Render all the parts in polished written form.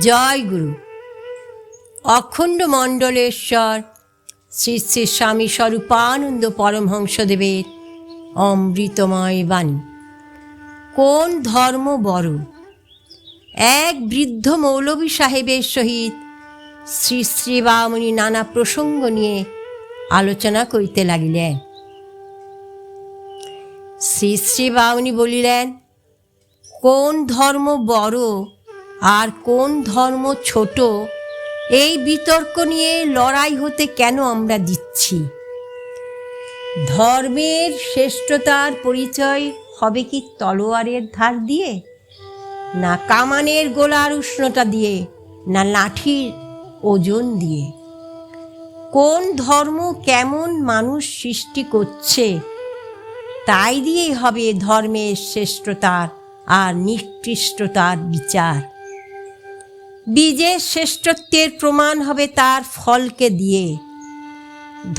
জয় গুরু। অখণ্ড মণ্ডলেশ্বর শ্রী শ্রী স্বামী স্বরূপানন্দ পরমহংসদেবের অমৃতময় বাণী। কোন ধর্ম বড়? এক বৃদ্ধ মৌলভী সাহেবের সহিত শ্রী শ্রী বামুনি নানা প্রসঙ্গ নিয়ে আলোচনা করিতে লাগিলেন। শ্রী শ্রী বামুনি বলিলেন, কোন ধর্ম বড় আর কোন ধর্ম ছোট, এই বিতর্ক নিয়ে লড়াই হতে কেন আমরা দিচ্ছি? ধর্মের শ্রেষ্ঠতার পরিচয় হবে কি তলোয়ারের ধার দিয়ে, না কামানের গোলার উষ্ণতা দিয়ে, না লাঠির ওজন দিয়ে? কোন ধর্ম কেমন মানুষ সৃষ্টি করছে তাই দিয়েই হবে ধর্মের শ্রেষ্ঠতার আর নিকৃষ্টতার বিচার। বীজের শ্রেষ্ঠত্বের প্রমাণ হবে তার ফলকে দিয়ে,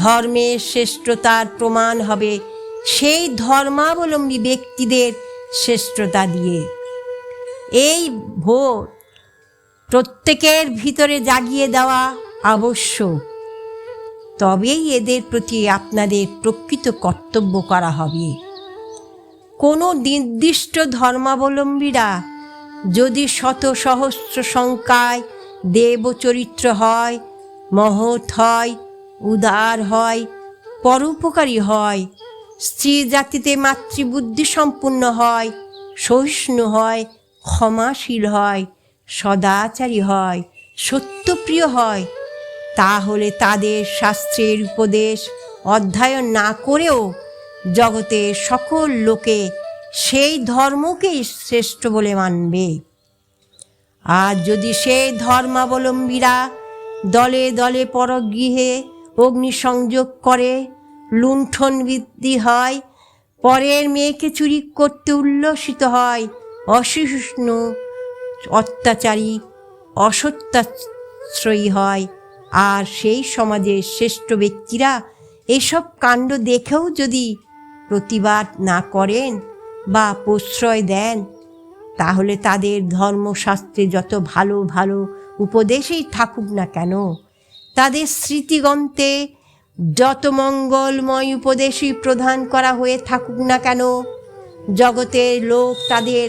ধর্মের শ্রেষ্ঠতার প্রমাণ হবে সেই ধর্মাবলম্বী ব্যক্তিদের শ্রেষ্ঠতা দিয়ে। এই ভোর প্রত্যেকের ভিতরে জাগিয়ে দেওয়া আবশ্যক, তবেই এদের প্রতি আপনাদের প্রকৃত কর্তব্য করা হবে। কোনো নির্দিষ্ট ধর্মাবলম্বীরা যদি শত সহস্র সংখ্যায় দেবচরিত্র হয়, মহৎ হয়, উদার হয়, পরোপকারী হয়, স্ত্রী জাতিতে মাতৃবুদ্ধি সম্পূর্ণ হয়, সহিষ্ণু হয়, ক্ষমাশীল হয়, সদাচারী হয়, সত্যপ্রিয় হয়, তাহলে তাদের শাস্ত্রের উপদেশ অধ্যয়ন না করেও জগতের সকল লোকে সেই ধর্মকেই শ্রেষ্ঠ বলে মানবে। আর যদি সেই ধর্মাবলম্বীরা দলে দলে পরগৃহে অগ্নিসংযোগ করে, লুণ্ঠন বৃদ্ধি হয়, পরের মেয়েকে চুরি করতে উল্লসিত হয়, অসহিষ্ণু, অত্যাচারী, অসত্যাশ্রয়ী হয়, আর সেই সমাজের শ্রেষ্ঠ ব্যক্তিরা এসব কাণ্ড দেখেও যদি প্রতিবাদ না করেন বা প্রশ্রয় দেন, তাহলে তাদের ধর্মশাস্ত্রে যত ভালো ভালো উপদেশেই থাকুক না কেন, তাদের স্মৃতিগ্রন্থে যত মঙ্গলময় উপদেশই প্রদান করা হয়ে থাকুক না কেন, জগতের লোক তাদের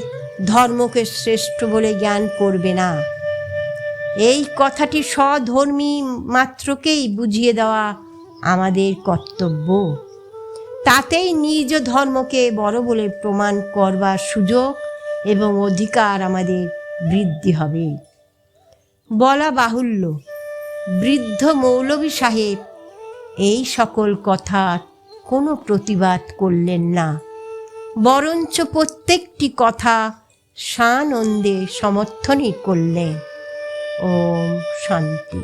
ধর্মকে শ্রেষ্ঠ বলে জ্ঞান করবে না। এই কথাটি স্বধর্মী মাত্রকেই বুঝিয়ে দেওয়া আমাদের কর্তব্য। তাতেই নিজ ধর্মকে বড় বলে প্রমাণ করবার সুযোগ এবং অধিকার আমাদের বৃদ্ধি হবে। বলা বাহুল্য, বৃদ্ধ মৌলভী সাহেব এই সকল কথার কোনো প্রতিবাদ করলেন না, বরঞ্চ প্রত্যেকটি কথা সানন্দে সমর্থনই করলেন। ওম শান্তি।